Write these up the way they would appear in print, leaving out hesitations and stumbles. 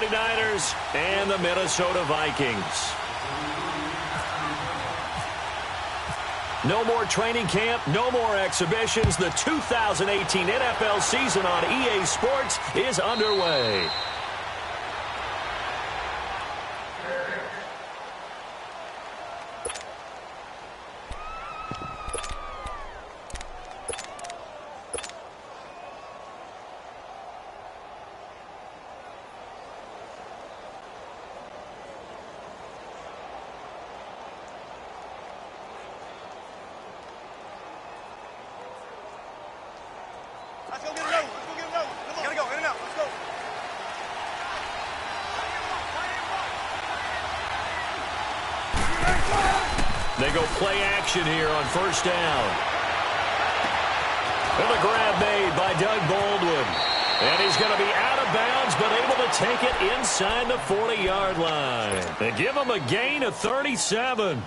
49ers and the Minnesota Vikings. No more training camp, no more exhibitions. The 2018 NFL season on EA Sports is underway. Let's go get it over. Let's go get it over. Come on. Gotta go. In and out. Let's go. They go play action here on first down. And a grab made by Doug Baldwin. And he's going to be out of bounds, but able to take it inside the 40-yard line. They give him a gain of 37.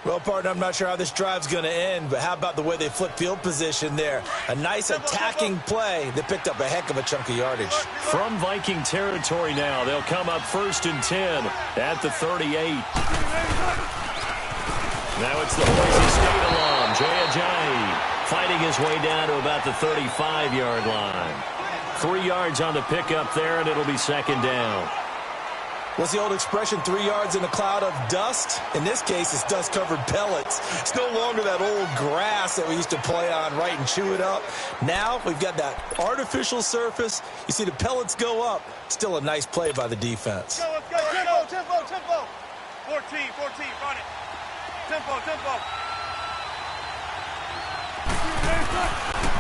Well, partner, I'm not sure how this drive's going to end, but how about the way they flip field position there? A nice attacking play that picked up a heck of a chunk of yardage. From Viking territory now, they'll come up 1st and 10 at the 38. Now it's the Boise State alum, Jay Ajayi, fighting his way down to about the 35-yard line. 3 yards on the pickup there, and it'll be 2nd down. What's the old expression, 3 yards in a cloud of dust? In this case, it's dust-covered pellets. It's no longer that old grass that we used to play on, right, and chew it up. Now we've got that artificial surface. You see the pellets go up. Still a nice play by the defense. Let's go. Tempo, tempo, tempo. 14, run it. Tempo.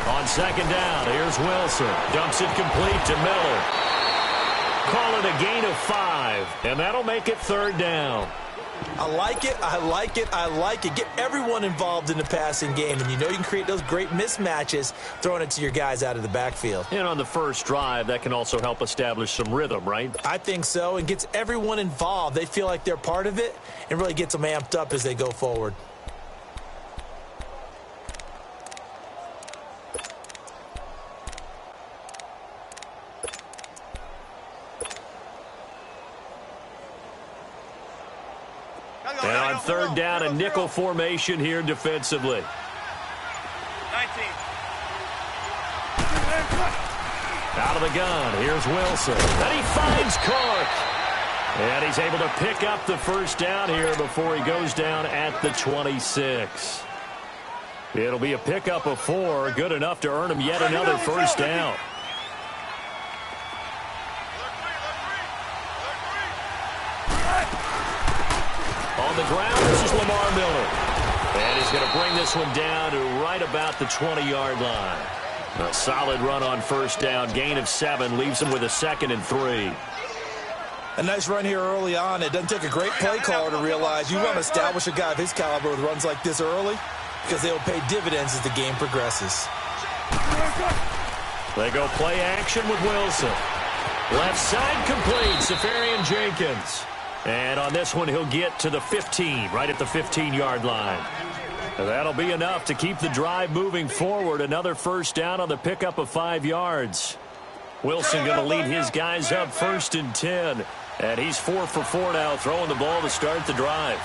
On 2nd down, here's Wilson. Dumps it complete to Miller. Call it a gain of 5, and that'll make it 3rd down. I like it. Get everyone involved in the passing game, and you know you can create those great mismatches throwing it to your guys out of the backfield. And on the first drive, that can also help establish some rhythm, right? I think so, and gets everyone involved. They feel like they're part of it, and really gets them amped up as they go forward. And on 3rd down, a nickel formation here defensively. 19. Out of the gun, here's Wilson. And he finds Clark. And he's able to pick up the 1st down here before he goes down at the 26. It'll be a pickup of 4, good enough to earn him yet another 1st down. On the ground, this is Lamar Miller. And he's going to bring this one down to right about the 20-yard line. A solid run on 1st down. Gain of 7 leaves him with a 2nd and 3. A nice run here early on. It doesn't take a great play caller to realize you want to establish a guy of his caliber with runs like this early because they'll pay dividends as the game progresses. They go play action with Wilson. Left side complete. Safarian Jenkins. And on this one, he'll get to the 15, right at the 15-yard line. And that'll be enough to keep the drive moving forward. Another 1st down on the pickup of 5 yards. Wilson going to lead his guys up 1st and 10. And he's 4 for 4 now, throwing the ball to start the drive.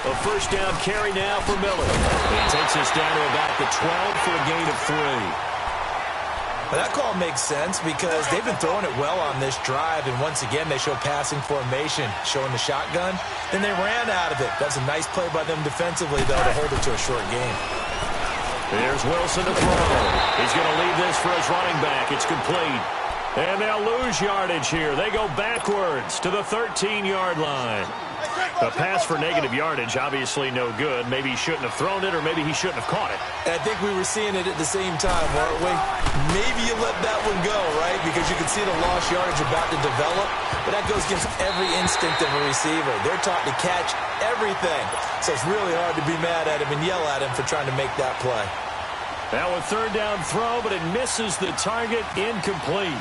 A 1st down carry now for Miller. He takes us down to about the 12 for a gain of 3. Well, that call makes sense because they've been throwing it well on this drive, and once again they show passing formation, showing the shotgun. Then they ran out of it. That's a nice play by them defensively, though, to hold it to a short game. Here's Wilson to throw. He's going to leave this for his running back. It's complete. And they'll lose yardage here. They go backwards to the 13-yard line. A pass for negative yardage, obviously no good. Maybe he shouldn't have thrown it, or maybe he shouldn't have caught it. And I think we were seeing it at the same time, weren't we? Maybe you let that one go, right? Because you can see the lost yardage about to develop. But that goes against every instinct of a receiver. They're taught to catch everything. So it's really hard to be mad at him and yell at him for trying to make that play. Now a 3rd down throw, but it misses the target, incomplete.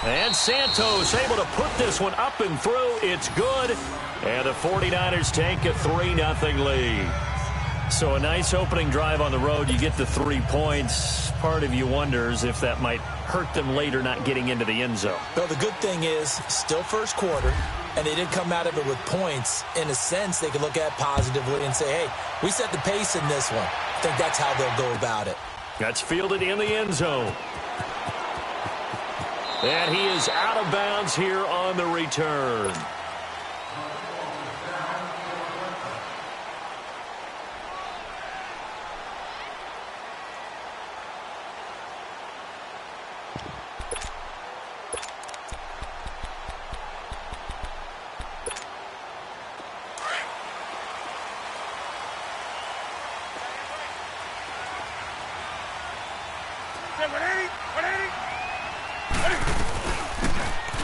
And Santos able to put this one up and through. It's good. And the 49ers take a 3-0 lead. So a nice opening drive on the road. You get the 3 points. Part of you wonders if that might hurt them later not getting into the end zone. Well, the good thing is still first quarter, and they did come out of it with points. In a sense, they can look at positively and say, hey, we set the pace in this one. I think that's how they'll go about it. That's fielded in the end zone. And he is out of bounds here on the return.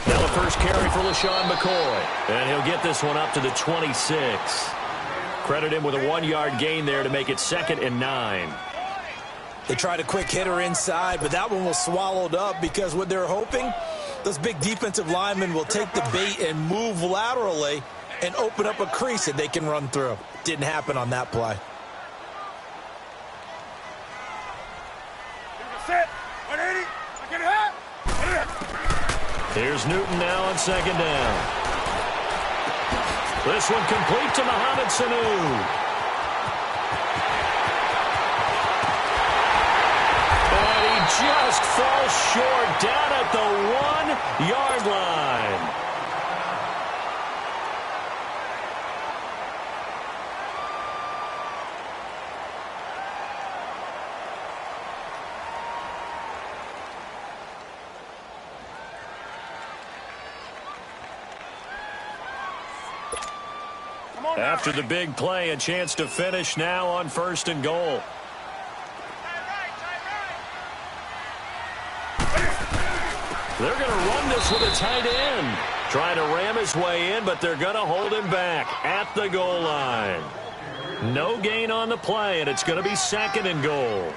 Now the first carry for LaShawn McCoy. And he'll get this one up to the 26. Credit him with a 1-yard gain there to make it 2nd and 9. They tried a quick hitter inside, but that one was swallowed up because what they're hoping, those big defensive linemen will take the bait and move laterally and open up a crease that they can run through. Didn't happen on that play. Here's Newton now on 2nd down. This one complete to Mohamed Sanu. And he just falls short down at the 1-yard line. After the big play, a chance to finish now on 1st and goal. They're going to run this with a tight end. Trying to ram his way in, but they're going to hold him back at the goal line. No gain on the play, and it's going to be 2nd and goal.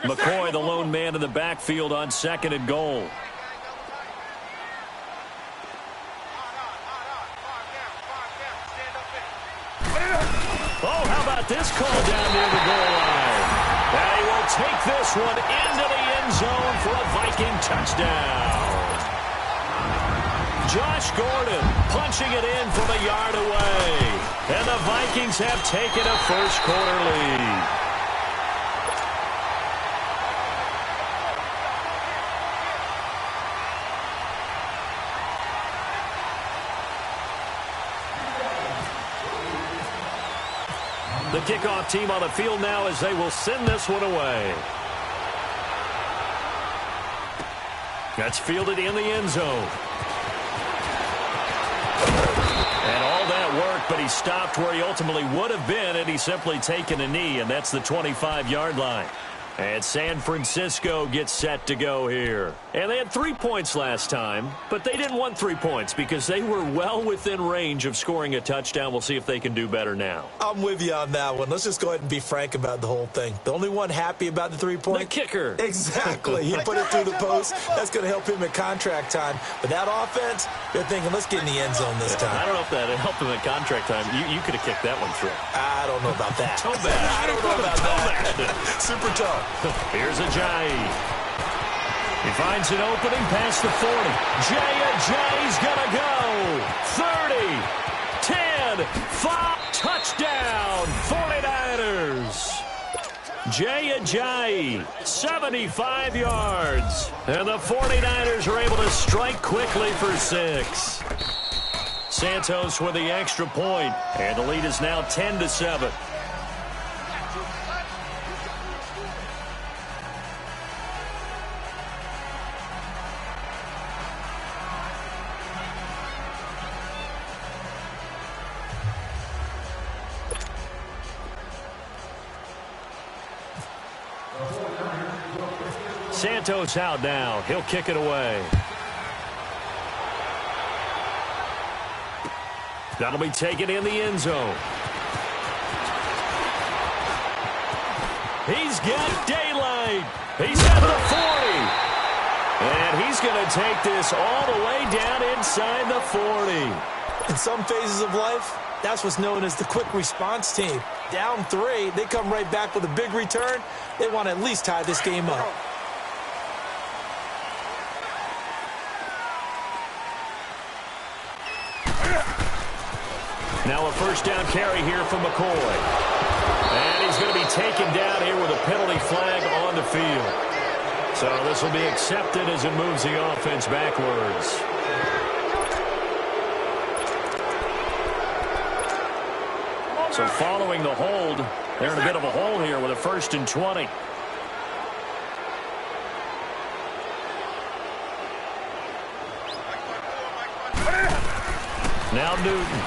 McCoy, the lone man in the backfield on 2nd and goal. Oh, how about this call down near the goal line? And he will take this one into the end zone for a Viking touchdown. Josh Gordon punching it in from a yard away. And the Vikings have taken a first quarter lead. The kickoff team on the field now as they will send this one away. That's fielded in the end zone. And all that work, but he stopped where he ultimately would have been, and he's simply taken a knee, and that's the 25-yard line. And San Francisco gets set to go here. And they had 3 points last time, but they didn't want 3 points because they were well within range of scoring a touchdown. We'll see if they can do better now. I'm with you on that one. Let's just go ahead and be frank about the whole thing. The only one happy about the 3-point? The kicker. Exactly. He put it through the post. That's going to help him at contract time. But that offense, they're thinking, let's get in the end zone this time. I don't know if that helped him at contract time. You could have kicked that one through. I don't know about that. Toe bad. I don't know about that. Super toe. Here's Ajayi. He finds an opening past the 40. Ajayi's gonna go. 30, 10, 5, touchdown, 49ers. Ajayi, 75 yards. And the 49ers are able to strike quickly for 6. Santos with the extra point, and the lead is now 10-7. Santos out now. He'll kick it away. That'll be taken in the end zone. He's got daylight. He's at the 40. And he's going to take this all the way down inside the 40. In some phases of life, that's what's known as the quick response team. Down 3, they come right back with a big return. They want to at least tie this game up. Now a first down carry here from McCoy. And he's going to be taken down here with a penalty flag on the field. So this will be accepted as it moves the offense backwards. So following the hold, they're in a bit of a hole here with a 1st and 20. Now Newton.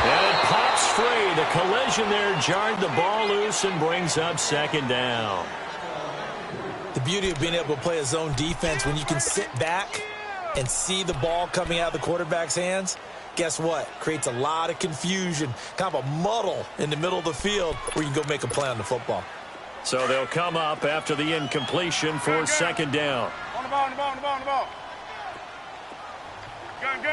And it pops free. The collision there jarred the ball loose and brings up 2nd down. The beauty of being able to play a zone defense when you can sit back and see the ball coming out of the quarterback's hands, guess what? Creates a lot of confusion, kind of a muddle in the middle of the field where you can go make a play on the football. So they'll come up after the incompletion for 2nd down. On the ball, on the ball, on the ball, on the ball. Gun.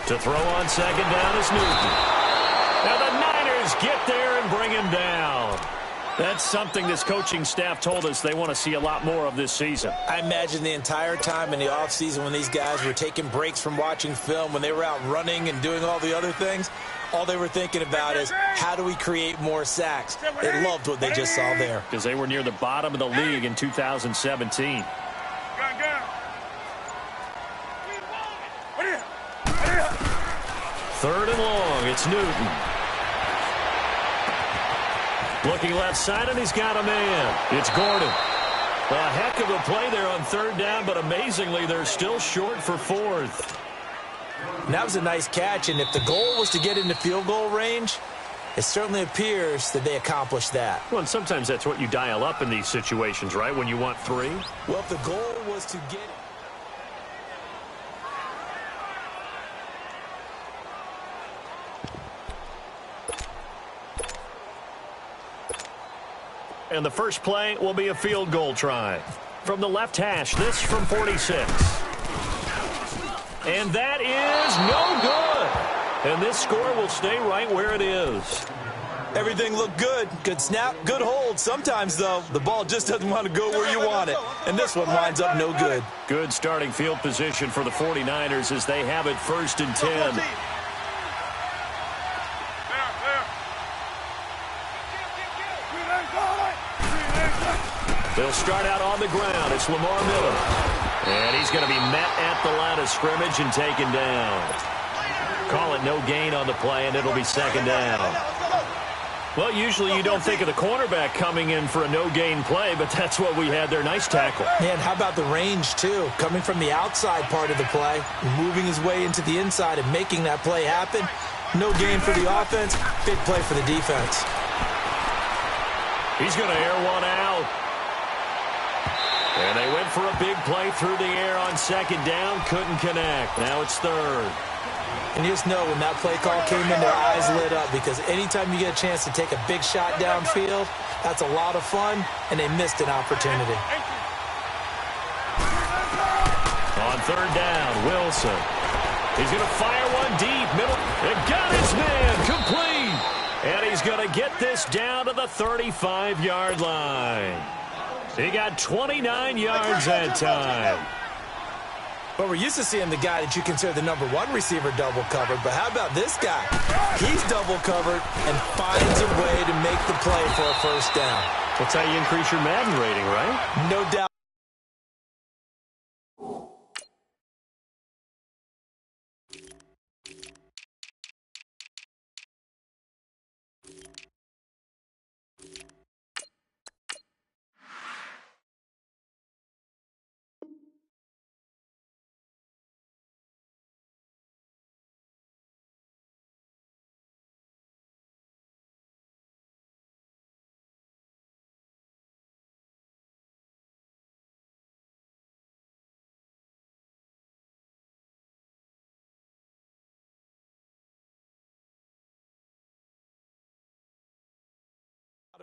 To throw on 2nd down is Newton. Now the Niners get there and bring him down. That's something this coaching staff told us they want to see a lot more of this season. I imagine the entire time in the offseason when these guys were taking breaks from watching film, when they were out running and doing all the other things, all they were thinking about is how do we create more sacks. They loved what they just saw there. Because they were near the bottom of the league in 2017. Gun. 3rd and long. It's Newton. Looking left side, and he's got a man. It's Gordon. A heck of a play there on 3rd down, but amazingly, they're still short for 4th. And that was a nice catch, and if the goal was to get into field goal range, it certainly appears that they accomplished that. Well, and sometimes that's what you dial up in these situations, right, when you want 3? Well, if the goal was to get it. And the first play will be a field goal try. From the left hash, this from 46. And that is no good. And this score will stay right where it is. Everything looked good. Good snap, good hold. Sometimes, though, the ball just doesn't want to go where you want it. And this one winds up no good. Good starting field position for the 49ers as they have it 1st and 10. They'll start out on the ground. It's Lamar Miller. And he's going to be met at the line of scrimmage and taken down. Call it no gain on the play, and it'll be 2nd down. Well, usually you don't think of the cornerback coming in for a no-gain play, but that's what we had there. Nice tackle. Man, how about the range, too? Coming from the outside part of the play, moving his way into the inside and making that play happen. No gain for the offense, big play for the defense. He's going to air one out. And they went for a big play through the air on 2nd down. Couldn't connect. Now it's 3rd. And you just know when that play call came in, their eyes lit up because anytime you get a chance to take a big shot downfield, that's a lot of fun, and they missed an opportunity. On 3rd down, Wilson. He's going to fire one deep. Middle. And got his man. Complete. And he's going to get this down to the 35-yard line. He got 29 yards that time. But we're used to seeing the guy that you consider the #1 receiver double covered. But how about this guy? He's double covered and finds a way to make the play for a 1st down. That's how you increase your Madden rating, right? No doubt.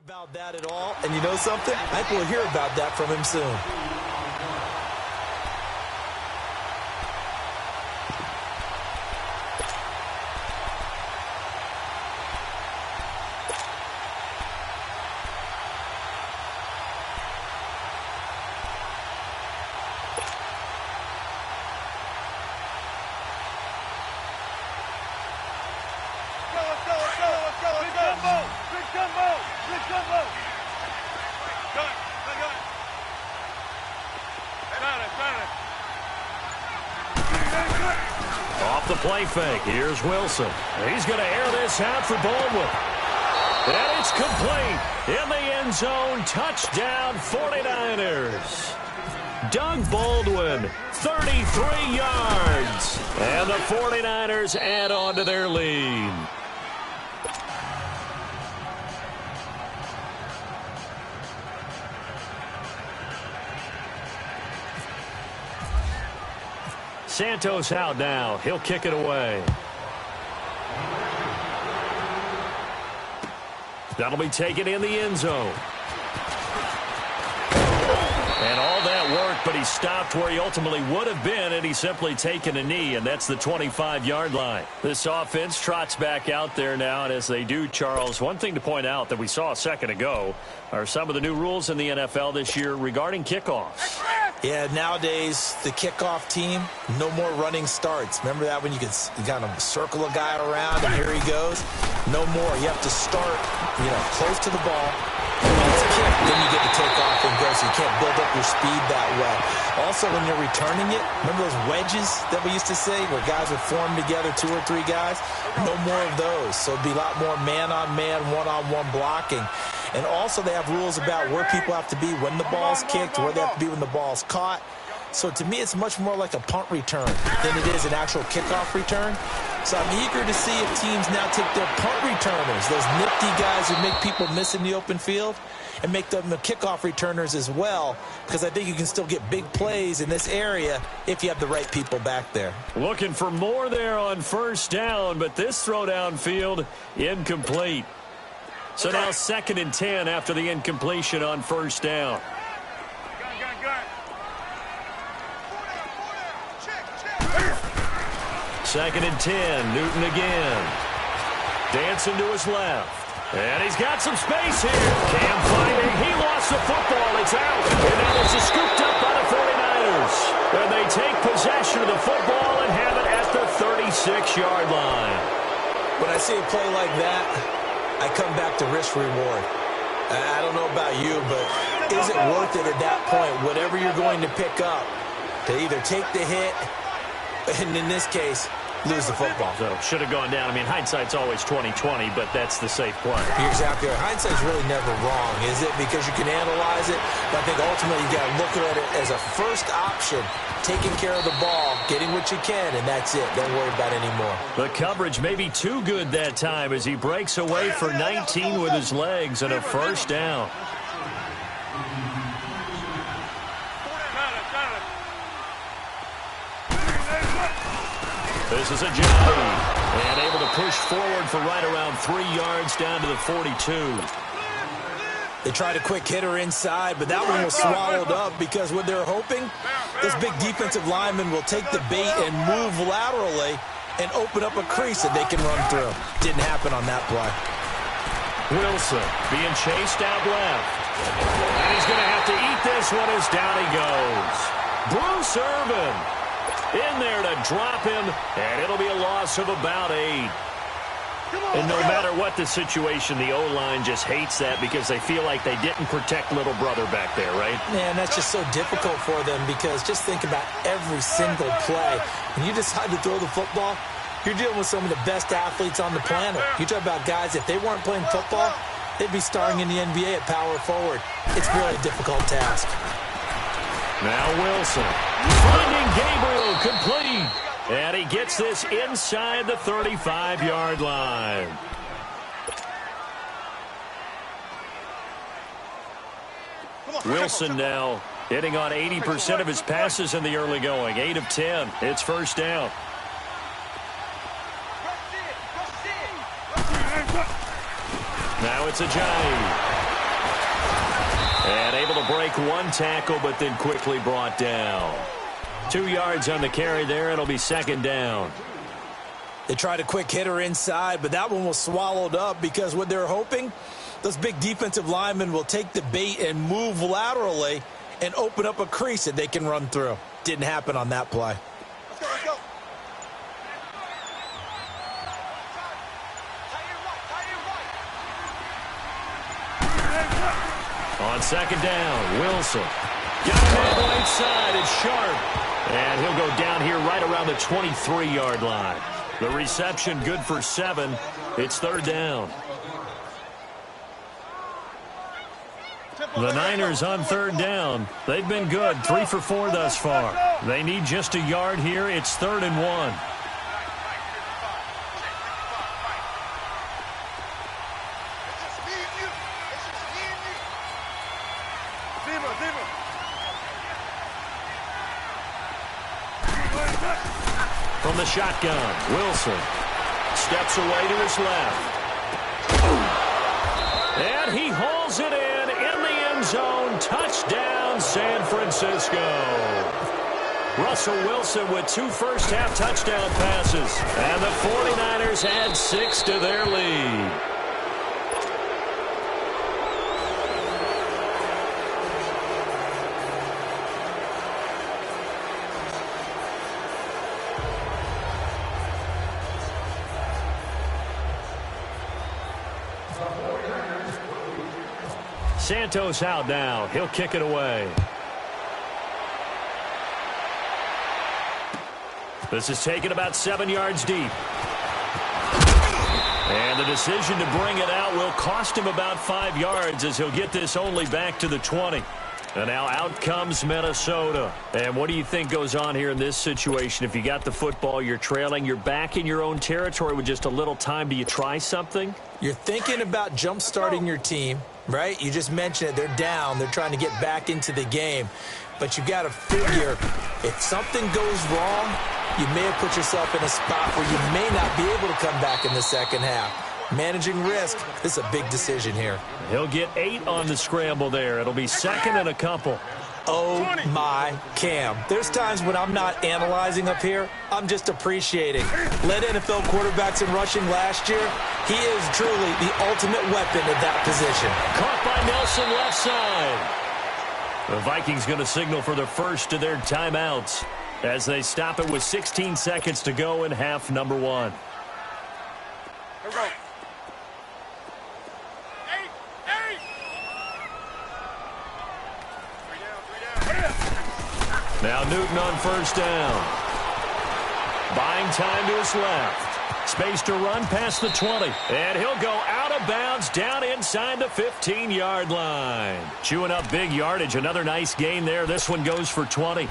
About that at all, and you know something? I think we'll hear about that from him soon. Off the play fake, here's Wilson. He's going to air this out for Baldwin. And it's complete. In the end zone, touchdown 49ers. Doug Baldwin, 33 yards. And the 49ers add on to their lead. Santos out now. He'll kick it away. That'll be taken in the end zone. And all that worked, but he stopped where he ultimately would have been, and he's simply taken a knee, and that's the 25-yard line. This offense trots back out there now, and as they do, Charles, one thing to point out that we saw a second ago are some of the new rules in the NFL this year regarding kickoffs. Yeah, nowadays, the kickoff team, no more running starts. Remember that when you kind of circle a guy around and here he goes? No more. You have to start, close to the ball. And when it's kicked, then you get to take off and go, so you can't build up your speed that way. Also, when you're returning it, remember those wedges that we used to say where guys would form together, 2 or 3 guys? No more of those. So it'd be a lot more man-on-man, one-on-one blocking. And also they have rules about where people have to be when the ball's kicked, where they have to be when the ball's caught. So to me, it's much more like a punt return than it is an actual kickoff return. So I'm eager to see if teams now take their punt returners, those nifty guys who make people miss in the open field, and make them the kickoff returners as well, because I think you can still get big plays in this area if you have the right people back there. Looking for more there on first down, but this throw downfield incomplete. So now 2nd and 10 after the incompletion on first down. Second and 10, Newton again. Dancing to his left. And he's got some space here. Cam finding. He lost the football. It's out. And now this is scooped up by the 49ers. And they take possession of the football and have it at the 36-yard line. When I see a play like that, I come back to risk reward. I don't know about you, but is it worth it at that point, whatever you're going to pick up, to either take the hit, and in this case, lose the football? So should have gone down. I mean, hindsight's always 20/20, but that's the safe play. You're exactly right. Hindsight's really never wrong, is it? Because you can analyze it, but I think ultimately you got to look at it as a first option, taking care of the ball, getting what you can, and that's it. Don't worry about it anymore. The coverage may be too good that time as he breaks away for 19 with his legs and a first down. This is a Johnny, and able to push forward for right around 3 yards down to the 42. They tried a quick hitter inside, but that one was swallowed up because what they're hoping, this big defensive lineman will take the bait and move laterally and open up a crease that they can run through. Didn't happen on that play. Wilson being chased out left. And he's going to have to eat this one as down he goes. Bruce Irvin in there to drop him, and it'll be a loss of about 8. And no matter what the situation, the O-line just hates that because they feel like they didn't protect little brother back there, right? Man, that's just so difficult for them because just think about every single play. When you decide to throw the football, you're dealing with some of the best athletes on the planet. You talk about guys, if they weren't playing football, they'd be starring in the NBA at power forward. It's really a difficult task. Now Wilson finding Gabriel complete. And he gets this inside the 35-yard line. Wilson now hitting on 80% of his passes in the early going. 8 of 10. It's first down. Now it's Ajayi. And able to break one tackle, but then quickly brought down. 2 yards on the carry there. It'll be second down. They tried a quick hitter inside, but that one was swallowed up because what they're hoping, those big defensive linemen will take the bait and move laterally and open up a crease that they can run through. Didn't happen on that play. Let's go, let's go. On second down, Wilson. Got him on the right side. It's Sharp. And he'll go down here right around the 23-yard line. The reception good for 7. It's third down. The Niners on third down. They've been good. 3 for 4 thus far. They need just a yard here. It's 3rd and 1. From the shotgun, Wilson steps away to his left. And he hauls it in the end zone. Touchdown, San Francisco. Russell Wilson with 2 first-half touchdown passes. And the 49ers add 6 to their lead. Santos out now. He'll kick it away. This is taken about 7 yards deep. And the decision to bring it out will cost him about 5 yards as he'll get this only back to the 20. And now out comes Minnesota. And what do you think goes on here in this situation? If you got the football, you're trailing, you're back in your own territory with just a little time. Do you try something? You're thinking about jump-starting your team, right? You just mentioned it. They're down. They're trying to get back into the game. But you got to figure if something goes wrong, you may have put yourself in a spot where you may not be able to come back in the second half. Managing risk, this is a big decision here. He'll get 8 on the scramble there. It'll be 2nd and a couple. Oh, my Cam. There's times when I'm not analyzing up here. I'm just appreciating. Led NFL quarterbacks in rushing last year. He is truly the ultimate weapon at that position. Caught by Nelson left side. The Vikings going to signal for the first of their timeouts as they stop it with 16 seconds to go in half number 1. Here we go. Now Newton on first down. Buying time to his left. Space to run past the 20. And he'll go out of bounds down inside the 15-yard line. Chewing up big yardage. Another nice gain there. This one goes for 20.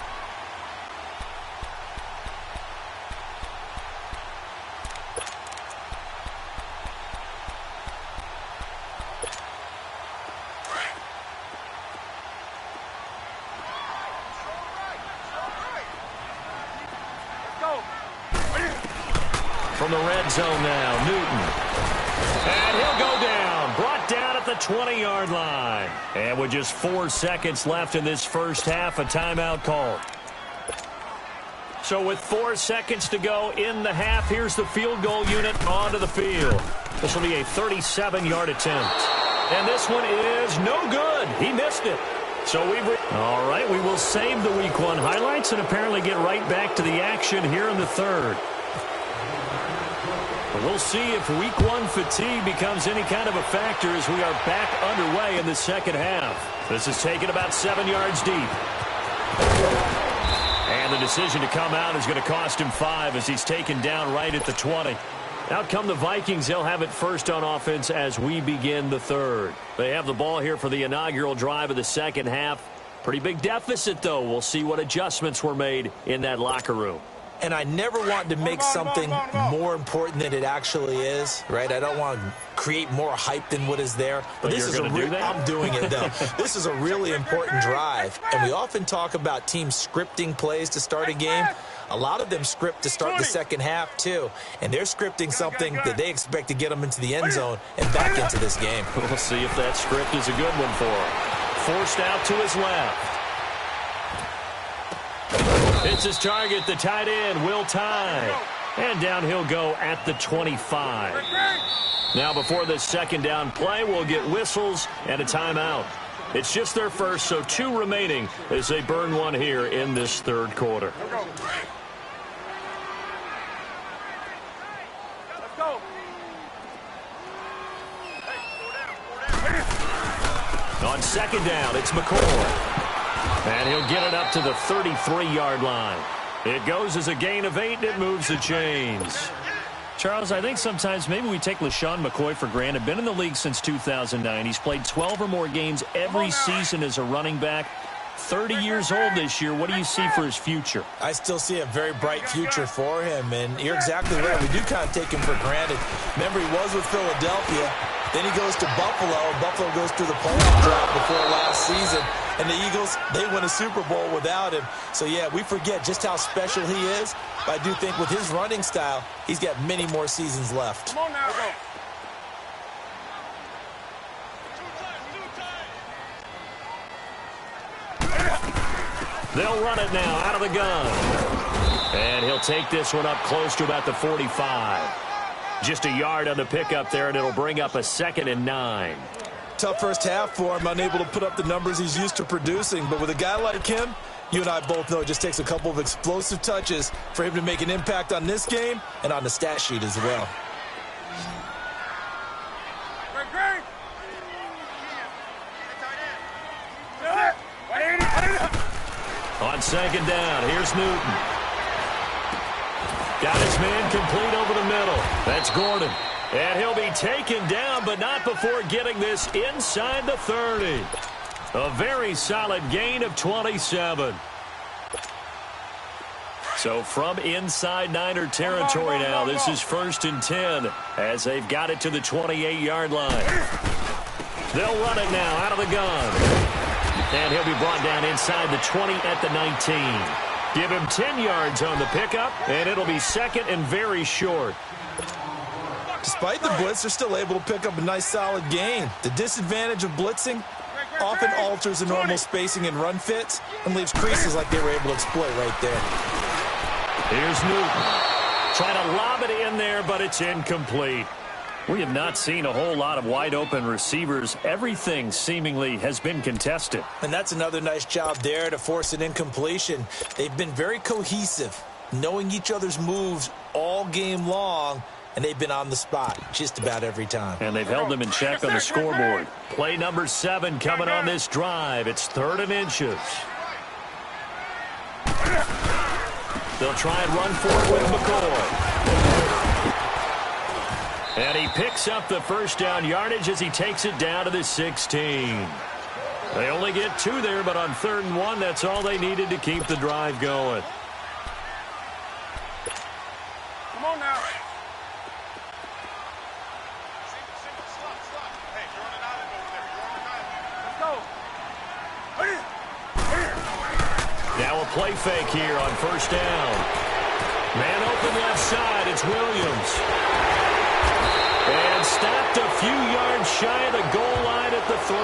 From the red zone now, Newton. And he'll go down. Brought down at the 20-yard line. And with just 4 seconds left in this first half, a timeout called. So with 4 seconds to go in the half, here's the field goal unit onto the field. This will be a 37-yard attempt. And this one is no good. He missed it. So all right, we will save the Week 1 highlights and apparently get right back to the action here in the third. We'll see if Week 1 fatigue becomes any kind of a factor as we are back underway in the second half. This is taken about 7 yards deep. And the decision to come out is going to cost him 5 as he's taken down right at the 20. Out come the Vikings. They'll have it first on offense as we begin the third. They have the ball here for the inaugural drive of the second half. Pretty big deficit, though. We'll see what adjustments were made in that locker room. And I never want to make something more important than it actually is, right? I don't want to create more hype than what is there. But this is I'm doing it, though. This is a really important drive. And we often talk about teams scripting plays to start a game. A lot of them script to start the second half, too. And they're scripting something that they expect to get them into the end zone and back into this game. We'll see if that script is a good one for them. forced out to his left. It's his target, the tight end, Will Tye. And down he'll go at the 25. Now before this second down play, we'll get whistles and a timeout. It's just their first, so 2 remaining as they burn one here in this third quarter. Let's go. On second down, it's McCoy. And he'll get it up to the 33-yard line. It goes as a gain of 8, and it moves the chains. Charles, I think sometimes maybe we take LaShawn McCoy for granted. Been in the league since 2009. He's played 12 or more games every season as a running back. 30 years old this year. What do you see for his future? I still see a very bright future for him, and you're exactly right. We do kind of take him for granted. Remember, he was with Philadelphia. Then he goes to Buffalo. Buffalo goes through the playoff drought before last season. And the Eagles, they win a Super Bowl without him. So, yeah, we forget just how special he is. But I do think with his running style, he's got many more seasons left. Come on now. They'll run it now out of the gun. And he'll take this one up close to about the 45. Just a yard on the pickup there, and it'll bring up a 2nd and 9. Tough first half for him, unable to put up the numbers he's used to producing. But with a guy like him, you and I both know it just takes a couple of explosive touches for him to make an impact on this game and on the stat sheet as well. On second down, here's Newton. Got his man complete over the middle. That's Gordon. And he'll be taken down, but not before getting this inside the 30. A very solid gain of 27. So from inside Niner territory now, this is 1st and 10 as they've got it to the 28-yard line. They'll run it now out of the gun. And he'll be brought down inside the 20 at the 19. Give him 10 yards on the pickup, and it'll be 2nd and very short. Despite the blitz, they're still able to pick up a nice solid gain. The disadvantage of blitzing often alters the normal spacing and run fits and leaves creases like they were able to exploit right there. Here's Newton. Trying to lob it in there, but it's incomplete. We have not seen a whole lot of wide-open receivers. Everything seemingly has been contested. And that's another nice job there to force an incompletion. They've been very cohesive, knowing each other's moves all game long, and they've been on the spot just about every time. And they've held them in check on the scoreboard. Play number 7 coming on this drive. It's 3rd and inches. They'll try and run for it with McCoy. And he picks up the first down yardage as he takes it down to the 16. They only get 2 there, but on 3rd and 1, that's all they needed to keep the drive going. Come on now. Now a play fake here on 1st down. Man open left side, it's Williams. And stopped a few yards shy of the goal line at the 3.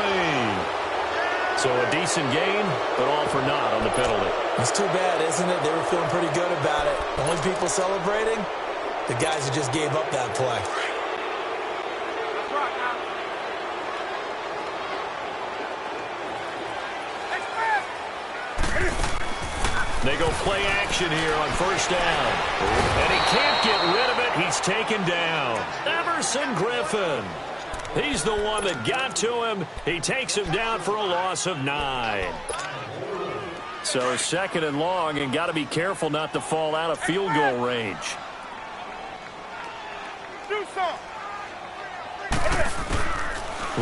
So a decent gain, but all for naught on the penalty. It's too bad, isn't it? They were feeling pretty good about it. Only people celebrating, the guys who just gave up that play. They go play action here on 1st down. And he can't get rid of it. He's taken down. Everson Griffin. He's the one that got to him. He takes him down for a loss of 9. So 2nd and long, and got to be careful not to fall out of field goal range. Do something.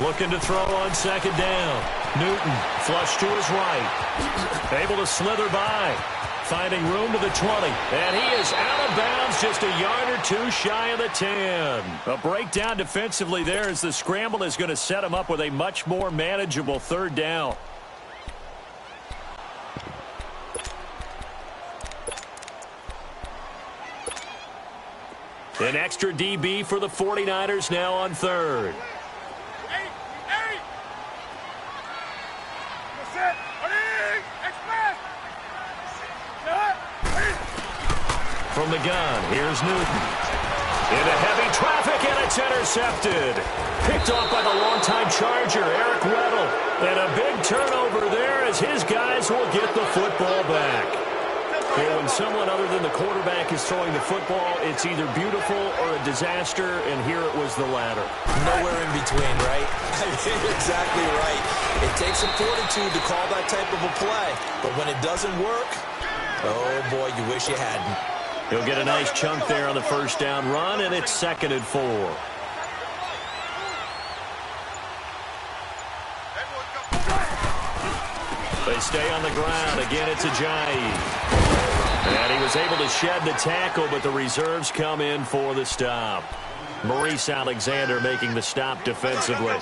Looking to throw on 2nd down. Newton, flush to his right. Able to slither by. Finding room to the 20. And he is out of bounds just a yard or 2 shy of the 10. A breakdown defensively there as the scramble is going to set him up with a much more manageable 3rd down. An extra DB for the 49ers now on 3rd. from the gun. Here's Newton. Into heavy traffic, and it's intercepted. Picked off by the longtime Charger, Eric Weddle. And a big turnover there as his guys will get the football back. Well, when someone other than the quarterback is throwing the football, it's either beautiful or a disaster, and here it was the latter. Nowhere in between, right? You're exactly right. It takes some fortitude to call that type of a play, but when it doesn't work, oh boy, you wish you hadn't. He'll get a nice chunk there on the first down run, and it's 2nd and 4. They stay on the ground. Again, it's Ajayi. And he was able to shed the tackle, but the reserves come in for the stop. Maurice Alexander making the stop defensively.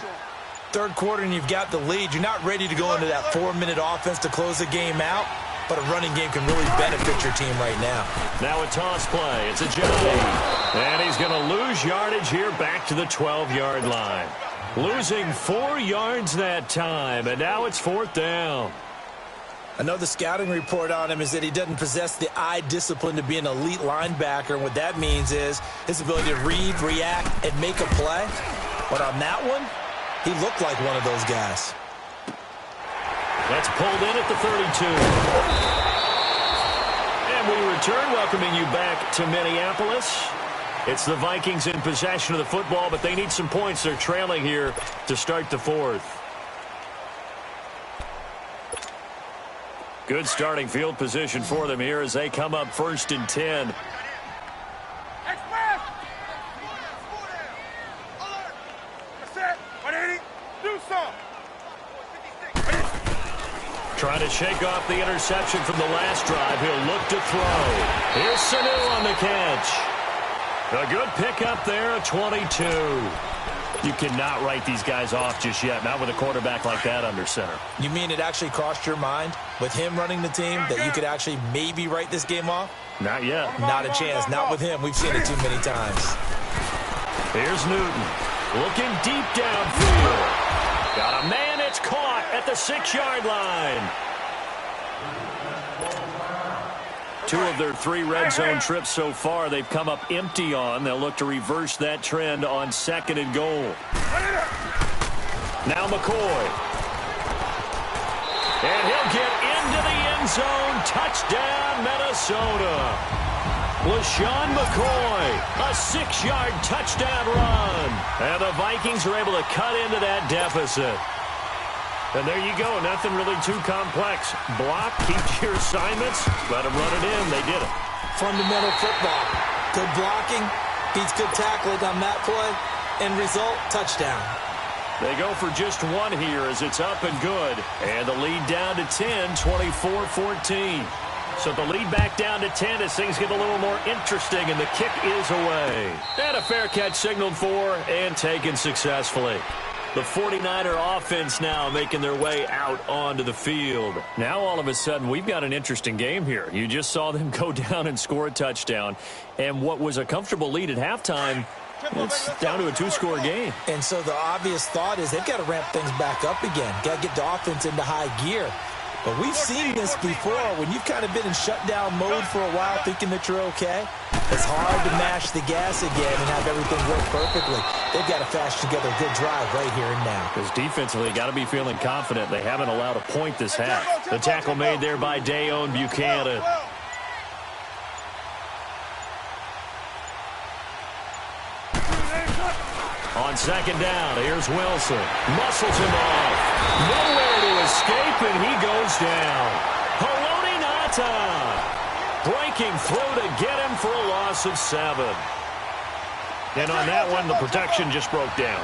Third quarter, and you've got the lead. You're not ready to go into that 4-minute offense to close the game out, but a running game can really benefit your team right now. Now a toss play. It's Ajayi. And he's going to lose yardage here back to the 12-yard line. Losing 4 yards that time, and now it's 4th down. Another scouting report on him is that he doesn't possess the eye discipline to be an elite linebacker. And what that means is his ability to read, react, and make a play. But on that one, he looked like one of those guys. That's pulled in at the 32. And we return, welcoming you back to Minneapolis. It's the Vikings in possession of the football, but they need some points. They're trailing here to start the 4th. Good starting field position for them here as they come up 1st and 10. Trying to shake off the interception from the last drive. He'll look to throw. Here's Sanu on the catch. A good pickup there, a 22. You cannot write these guys off just yet, not with a quarterback like that under center. You mean it actually crossed your mind with him running the team that you could actually maybe write this game off? Not yet. Not a chance. Not with him. We've seen it too many times. Here's Newton. Looking deep downfield. Got a man. It's caught at the 6-yard line. 2 of their 3 red zone trips so far they've come up empty on. They'll look to reverse that trend on 2nd and goal. Now McCoy. And he'll get into the end zone. Touchdown, Minnesota. LaShawn McCoy, a 6-yard touchdown run. And the Vikings are able to cut into that deficit. And there you go. Nothing really too complex. Block, keep your assignments, let them run it in. They did it. Fundamental football. Good blocking, beats good tackling on that play. End result, touchdown. They go for just 1 here as it's up and good. And the lead down to 10, 24-14. So the lead back down to 10 as things get a little more interesting, and the kick is away. And a fair catch signaled for and taken successfully. The 49er offense now making their way out onto the field. Now all of a sudden we've got an interesting game here. You just saw them go down and score a touchdown. And what was a comfortable lead at halftime, it's down to a 2-score game. And so the obvious thought is they've got to ramp things back up again. Got to get the offense into high gear. But we've seen this before when you've kind of been in shutdown mode for a while thinking that you're okay. It's hard to mash the gas again and have everything work perfectly. They've got to fashion together a good drive right here and now. Because defensively, got to be feeling confident. They haven't allowed a point this half. The tackle made there by Dayon Buchanan. On 2nd down, here's Wilson. Muscles him off. Nowhere to escape, and he goes down. Haloti Ngata breaking through to get him for a loss of 7. And on that one, the protection just broke down.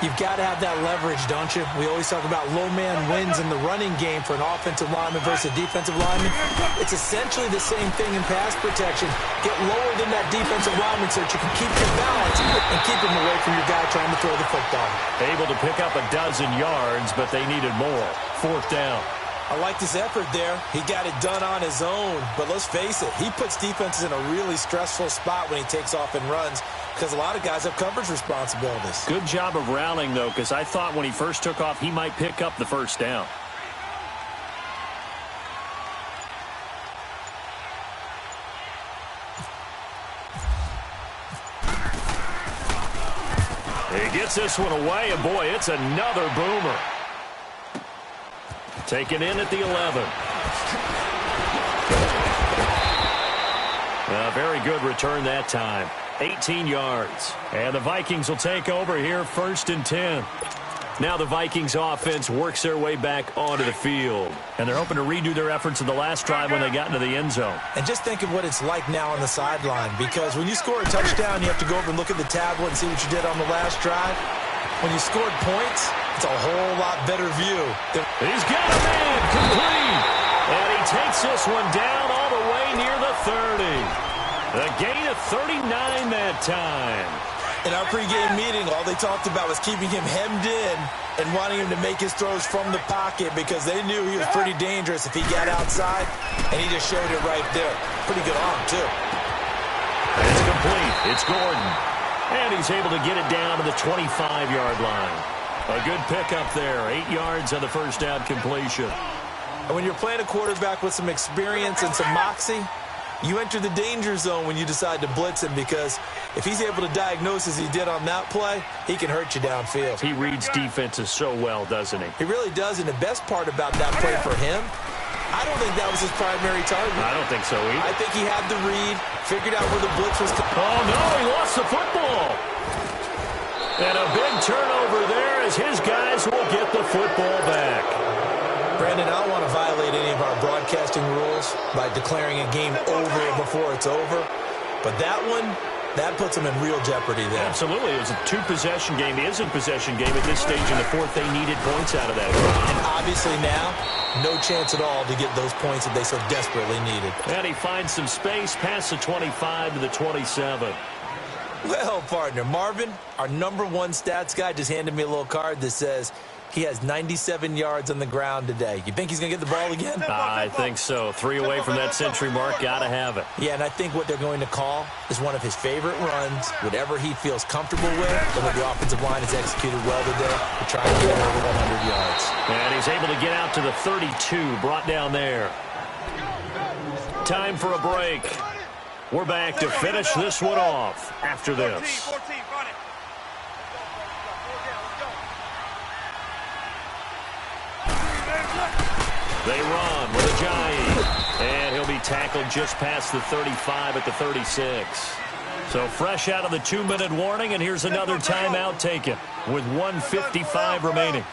You've got to have that leverage, don't you? We always talk about low man wins in the running game for an offensive lineman versus a defensive lineman. It's essentially the same thing in pass protection. Get lower than that defensive lineman so that you can keep your balance and keep him away from your guy trying to throw the football. Able to pick up a dozen yards, but they needed more. 4th down. I liked his effort there. He got it done on his own. But let's face it, he puts defenses in a really stressful spot when he takes off and runs because a lot of guys have coverage responsibilities. Good job of rallying, though, because I thought when he first took off, he might pick up the first down. He gets this one away, and boy, it's another boomer. Taken in at the 11. A very good return that time. 18 yards. And the Vikings will take over here, 1st and 10. Now the Vikings offense works their way back onto the field. And they're hoping to redo their efforts in the last drive when they got into the end zone. And just think of what it's like now on the sideline, because when you score a touchdown, you have to go over and look at the tablet and see what you did on the last drive. When you scored points, it's a whole lot better view. He's got a man complete. And he takes this one down all the way near the 30. A gain of 39 that time. In our pregame meeting, all they talked about was keeping him hemmed in and wanting him to make his throws from the pocket because they knew he was pretty dangerous if he got outside, and he just showed it right there. Pretty good arm, too. It's complete. It's Gordon. And he's able to get it down to the 25-yard line. A good pickup there. 8 yards on the first down completion. And when you're playing a quarterback with some experience and some moxie, you enter the danger zone when you decide to blitz him, because if he's able to diagnose as he did on that play, he can hurt you downfield. He reads defenses so well, doesn't he? He really does, and the best part about that play for him, I don't think that was his primary target. I don't think so either. I think he had the read, figured out where the blitz was coming. Oh, no, he lost the football. And a big turnover there as his guys will get the football back. Brandon, I don't want to violate any of our broadcasting rules by declaring a game over before it's over, but that one, that puts them in real jeopardy there. Absolutely. It was a two-possession game. It is a possession game at this stage in the fourth. They needed points out of that. And obviously now, no chance at all to get those points that they so desperately needed. And he finds some space past the 25 to the 27. Well, partner, Marvin, our #1 stats guy, just handed me a little card that says he has 97 yards on the ground today. You think he's going to get the ball again? I think so. 3 away from that century mark. Got to have it. Yeah, and I think what they're going to call is one of his favorite runs, whatever he feels comfortable with, and what the offensive line has executed well today to try to get over 100 yards. And he's able to get out to the 32, brought down there. Time for a break. We're back to finish this one off after this. 14, run it. They run with Ajayi, and he'll be tackled just past the 35 at the 36. So fresh out of the 2-minute warning, and here's another timeout taken with 1:55 remaining.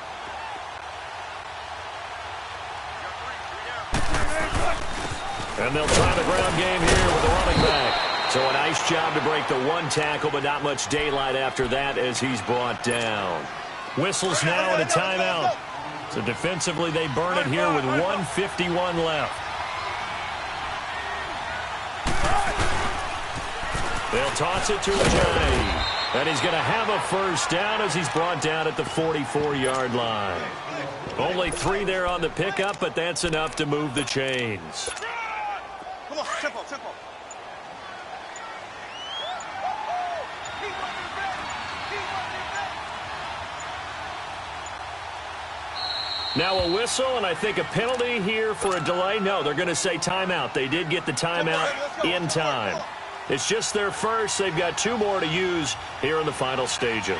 And they'll try the ground game here with the running back. So a nice job to break the one tackle, but not much daylight after that as he's brought down. Whistles now and a timeout. So defensively, they burn it here with 1:51 left. They'll toss it to Ajayi. And he's going to have a first down as he's brought down at the 44-yard line. Only 3 there on the pickup, but that's enough to move the chains. Come on, tempo, tempo. Now a whistle, and I think a penalty here for a delay. No, they're going to say timeout. They did get the timeout in time. It's just their first. They've got 2 more to use here in the final stages.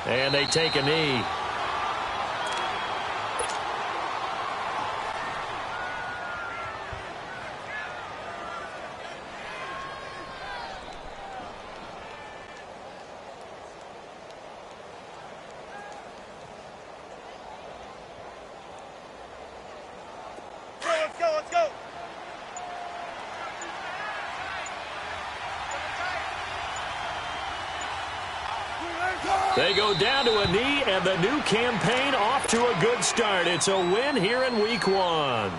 And they take a knee. Let's go. They go down to a knee, and the new campaign off to a good start. It's a win here in Week 1.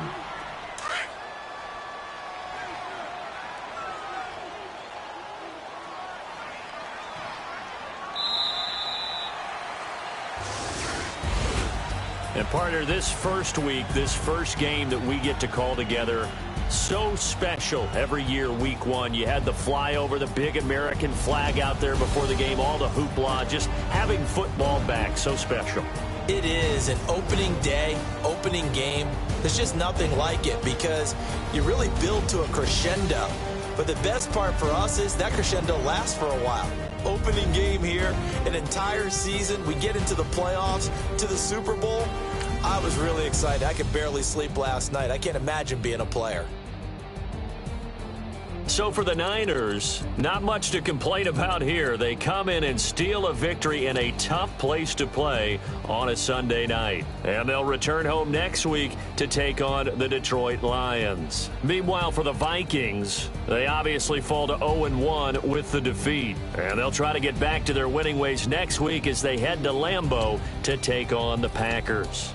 And partner, this first week, this first game that we get to call together, so special every year, Week 1. You had the flyover, the big American flag out there before the game, all the hoopla, just having football back, so special. It is an opening day, opening game. There's just nothing like it because you really build to a crescendo. But the best part for us is that crescendo lasts for a while. Opening game here, an entire season. We get into the playoffs, to the Super Bowl. I was really excited. I could barely sleep last night. I can't imagine being a player. So for the Niners, not much to complain about here. They come in and steal a victory in a tough place to play on a Sunday night. And they'll return home next week to take on the Detroit Lions. Meanwhile, for the Vikings, they obviously fall to 0-1 with the defeat. And they'll try to get back to their winning ways next week as they head to Lambeau to take on the Packers.